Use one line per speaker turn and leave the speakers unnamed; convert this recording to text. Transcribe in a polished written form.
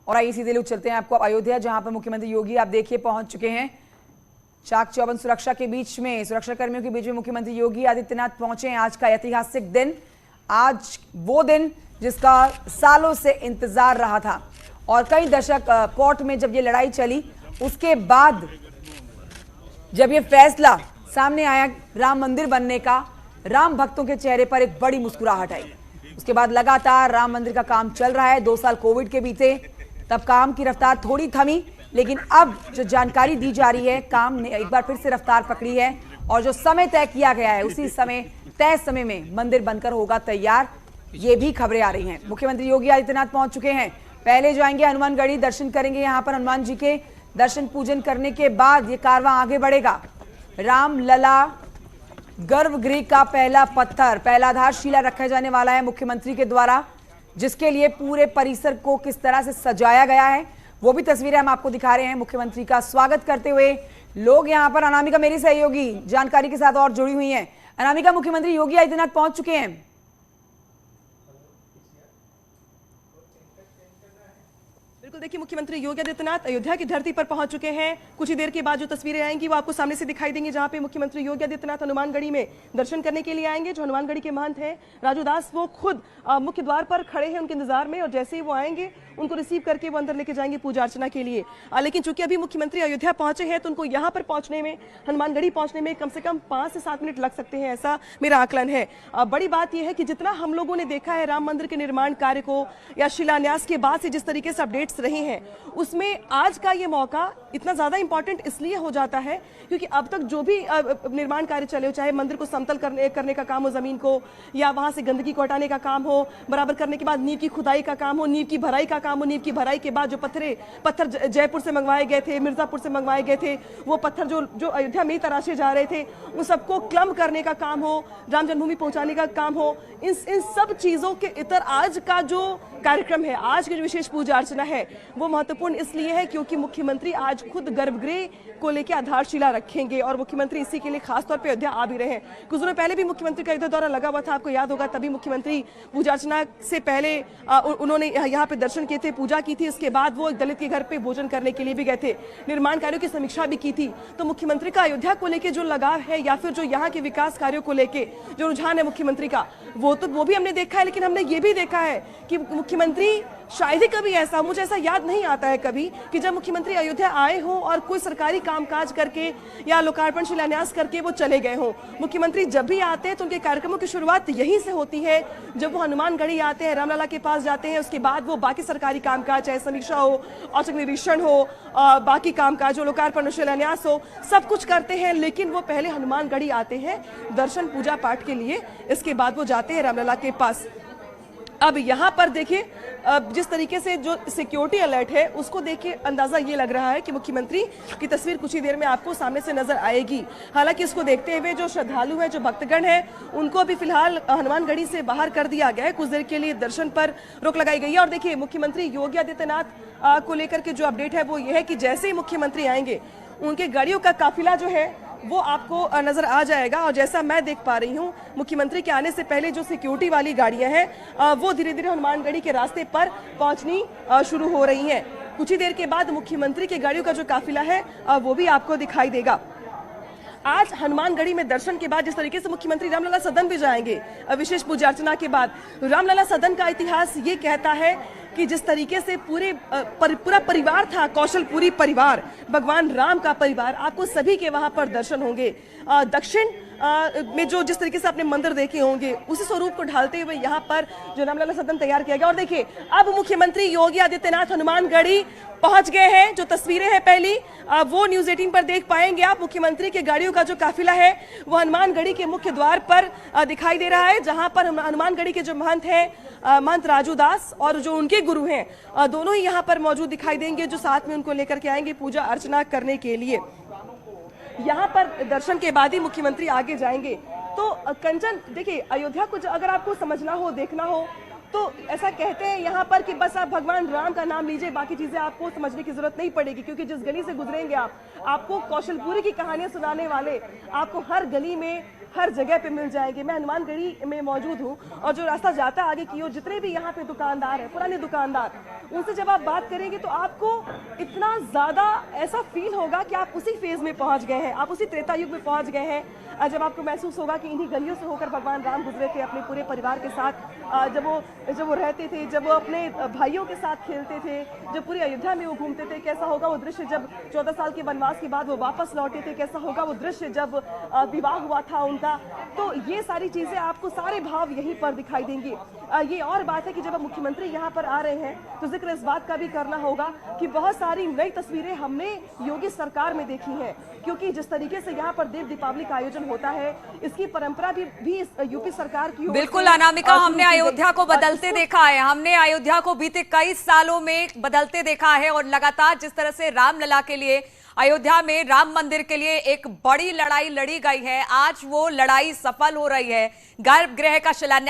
और आइए सीधे लोग चलते हैं आपको अयोध्या, जहां पर मुख्यमंत्री योगी आप देखिए पहुंच चुके हैं। चाक चौबंद सुरक्षा के बीच में, सुरक्षा कर्मियों के बीच में मुख्यमंत्री योगी आदित्यनाथ पहुंचे हैं। आज का ऐतिहासिक दिन, आज वो दिन जिसका सालों से इंतजार रहा था और कई दशक कोर्ट में जब ये लड़ाई चली, उसके बाद जब ये फैसला सामने आया राम मंदिर बनने का, राम भक्तों के चेहरे पर एक बड़ी मुस्कुराहट आई। उसके बाद लगातार राम मंदिर का काम चल रहा है। 2 साल कोविड के बीते, तब काम की रफ्तार थोड़ी थमी, लेकिन अब जो जानकारी दी जा रही है, काम ने एक बार फिर से रफ्तार पकड़ी है और जो समय तय किया गया है उसी समय, तय समय में मंदिर बनकर होगा तैयार। ये भी खबरें आ रही हैं। मुख्यमंत्री योगी आदित्यनाथ पहुंच चुके हैं। पहले जाएंगे हनुमानगढ़ी, दर्शन करेंगे यहाँ पर हनुमान जी के। दर्शन पूजन करने के बाद ये कारवां आगे बढ़ेगा। रामलला गर्भगृह का पहला पत्थर, पहला आधारशिला रखा जाने वाला है मुख्यमंत्री के द्वारा, जिसके लिए पूरे परिसर को किस तरह से सजाया गया है वो भी तस्वीरें हम आपको दिखा रहे हैं। मुख्यमंत्री का स्वागत करते हुए लोग यहाँ पर, अनामिका मेरी सहयोगी जानकारी के साथ और जुड़ी हुई हैं। अनामिका, मुख्यमंत्री योगी आदित्यनाथ पहुंच चुके हैं।
बिल्कुल, देखिए मुख्यमंत्री योगी आदित्यनाथ अयोध्या की धरती पर पहुंच चुके हैं। कुछ ही देर के बाद जो तस्वीरें आएंगी वो आपको सामने से दिखाई देंगी, जहां पे मुख्यमंत्री योगी आदित्यनाथ हनुमानगढ़ी में दर्शन करने के लिए आएंगे। जो हनुमानगढ़ी के महंत हैं राजू दास, वो खुद मुख्य द्वार पर खड़े हैं उनके इंतजार में, और जैसे ही वो आएंगे उनको रिसीव करके वो अंदर लेके जाएंगे पूजा अर्चना के लिए। लेकिन चूंकि अभी मुख्यमंत्री अयोध्या पहुंचे हैं तो उनको यहाँ पर पहुंचने में, हनुमानगढ़ी पहुंचने में कम से कम 5 से 7 मिनट लग सकते हैं, ऐसा मेरा आकलन है। बड़ी बात यह है कि जितना हम लोगों ने देखा है राम मंदिर के निर्माण कार्य को या शिलान्यास के बाद से जिस तरीके से अपडेट्स रहे हैं, उसमें आज का ये मौका इतना ज्यादा इंपॉर्टेंट इसलिए हो जाता है क्योंकि अब तक जो भी निर्माण कार्य चले हो, चाहे मंदिर को समतल करने का काम हो, जमीन को, या वहां से गंदगी को हटाने का काम हो, बराबर करने के बाद नींव की खुदाई का काम हो, नींव की भराई का काम हो, नींव की भराई के बाद जो पत्थर जयपुर से मंगवाए गए थे, मिर्जापुर से मंगवाए गए थे, वो पत्थर जो अयोध्या में ही तराशे जा रहे थे, उन सबको क्लम करने का काम हो, राम जन्मभूमि पहुंचाने का काम हो, इन सब चीजों के इतर आज का जो कार्यक्रम है, आज की जो विशेष पूजा अर्चना है, वो महत्वपूर्ण इसलिए है क्योंकि मुख्यमंत्री आज खुद गर्भगृह को लेकर आधारशिला रखेंगे और मुख्यमंत्री इसी के लिए खासतौर पर अयोध्या आ भी रहे हैं। कुछ दिनों पहले भी मुख्यमंत्री का अयोध्या दौरा लगा हुआ था, आपको याद होगा। तभी मुख्यमंत्री पूजा अर्चना से पहले उन्होंने यहाँ पे दर्शन किए थे, पूजा की थी। इसके बाद वो एक दलित के घर पे भोजन करने के लिए भी गए थे, निर्माण कार्यों की समीक्षा भी की थी। तो मुख्यमंत्री का अयोध्या को लेकर जो लगाव है या फिर जो यहाँ के विकास कार्यों को लेकर जो रुझान है मुख्यमंत्री का, वो भी हमने देखा है। लेकिन हमने ये भी देखा है कि मुख्यमंत्री शायद ही कभी ऐसा, मुझे ऐसा याद नहीं आता है कभी कि जब मुख्यमंत्री अयोध्या आए हो और कोई सरकारी कामकाज करके या लोकार्पण शिलान्यास करके वो चले गए हो। मुख्यमंत्री जब भी आते हैं तो उनके कार्यक्रमों की शुरुआत यहीं से होती है। जब वो हनुमानगढ़ी आते हैं, रामलला के पास जाते हैं, उसके बाद वो बाकी सरकारी कामकाज, चाहे समीक्षा हो, औचक निरीक्षण हो, बाकी कामकाज हो, लोकार्पण शिलान्यास हो, सब कुछ करते हैं। लेकिन वो पहले हनुमानगढ़ी आते हैं दर्शन पूजा पाठ के लिए, इसके बाद वो जाते हैं रामलला के पास। अब यहाँ पर देखिए जिस तरीके से जो सिक्योरिटी अलर्ट है उसको देखिए अंदाजा ये लग रहा है कि मुख्यमंत्री की तस्वीर कुछ ही देर में आपको सामने से नजर आएगी। हालांकि इसको देखते हुए जो श्रद्धालु हैं, जो भक्तगण हैं, उनको अभी फिलहाल हनुमानगढ़ी से बाहर कर दिया गया है। कुछ देर के लिए दर्शन पर रोक लगाई गई है। और देखिए मुख्यमंत्री योगी आदित्यनाथ को लेकर के जो अपडेट है वो ये है कि जैसे ही मुख्यमंत्री आएंगे उनके गाड़ियों का काफिला जो है वो आपको नजर आ जाएगा। और जैसा मैं देख पा रही हूँ, मुख्यमंत्री के आने से पहले जो सिक्योरिटी वाली गाड़ियां हैं वो धीरे धीरे हनुमानगढ़ी के रास्ते पर पहुंचनी शुरू हो रही हैं। कुछ ही देर के बाद मुख्यमंत्री के गाड़ियों का जो काफिला है वो भी आपको दिखाई देगा। आज हनुमानगढ़ी में दर्शन के बाद जिस तरीके से मुख्यमंत्री रामलला सदन भी जाएंगे विशेष पूजा अर्चना के बाद, रामलला सदन का इतिहास ये कहता है कि जिस तरीके से पूरा परिवार था, कौशलपुरी परिवार, भगवान राम का परिवार, आपको सभी के वहां पर दर्शन होंगे। दक्षिण में जो जिस तरीके से आपने मंदिर देखे होंगे उसी स्वरूप को ढालते हुए यहाँ पर जो रामलला सदन तैयार किया गया। और देखिए अब मुख्यमंत्री योगी आदित्यनाथ हनुमानगढ़ी पहुंच गए हैं। जो तस्वीरें हैं पहली वो न्यूज 18 पर देख पाएंगे आप। मुख्यमंत्री के गाड़ियों का जो काफिला है वो हनुमानगढ़ी के मुख्य द्वार पर दिखाई दे रहा है, जहां पर हनुमानगढ़ी के जो महंत हैं, महंत राजू दास और जो उनके गुरु हैं, दोनों ही यहाँ पर मौजूद दिखाई देंगे, जो साथ में उनको लेकर के आएंगे पूजा अर्चना करने के लिए। यहाँ पर दर्शन के बाद ही मुख्यमंत्री आगे जाएंगे। तो कंचन देखिए, अयोध्या को अगर आपको समझना हो, देखना हो, तो ऐसा कहते हैं यहाँ पर कि बस आप भगवान राम का नाम लीजिए, बाकी चीजें आपको समझने की जरूरत नहीं पड़ेगी। क्योंकि जिस गली से गुजरेंगे आपको कौशलपुरी की कहानियां सुनाने वाले आपको हर गली में हर जगह पे मिल जाएंगे। मैं हनुमानगढ़ी में मौजूद हूँ और जो रास्ता जाता है आगे की ओर, जितने भी यहाँ पे दुकानदार हैं, पुराने दुकानदार, उनसे जब आप बात करेंगे तो आपको इतना ज्यादा ऐसा फील होगा कि आप उसी फेज में पहुंच गए हैं, आप उसी त्रेता युग में पहुंच गए हैं। जब आपको महसूस होगा कि इन्हीं गलियों से होकर भगवान राम गुजरे थे अपने पूरे परिवार के साथ, जब वो रहते थे, जब वो अपने भाइयों के साथ खेलते थे, जब पूरी अयोध्या में वो घूमते थे, कैसा होगा वो दृश्य जब 14 साल के वनवास के बाद वो वापस लौटे थे, कैसा होगा वो दृश्य जब विवाह हुआ था उनका। तो ये सारी चीजें आपको, सारे भाव यहीं पर दिखाई देंगी। ये और बात है कि जब मुख्यमंत्री यहाँ पर आ रहे हैं तो जिक्र इस बात का भी करना होगा कि बहुत सारी नई तस्वीरें हमने योगी सरकार में देखी हैं, क्योंकि जिस तरीके से यहाँ पर देव दीपावली का आयोजन होता है, इसकी परंपरा भी इस यूपी सरकार की।
बिल्कुल अनामिका, हमने अयोध्या को बदलते देखा है, हमने अयोध्या को बीते कई सालों में बदलते देखा है और लगातार जिस तरह से रामलला के लिए, अयोध्या में राम मंदिर के लिए एक बड़ी लड़ाई लड़ी गई है, आज वो लड़ाई सफल हो रही है। गर्भगृह का शिलान्यास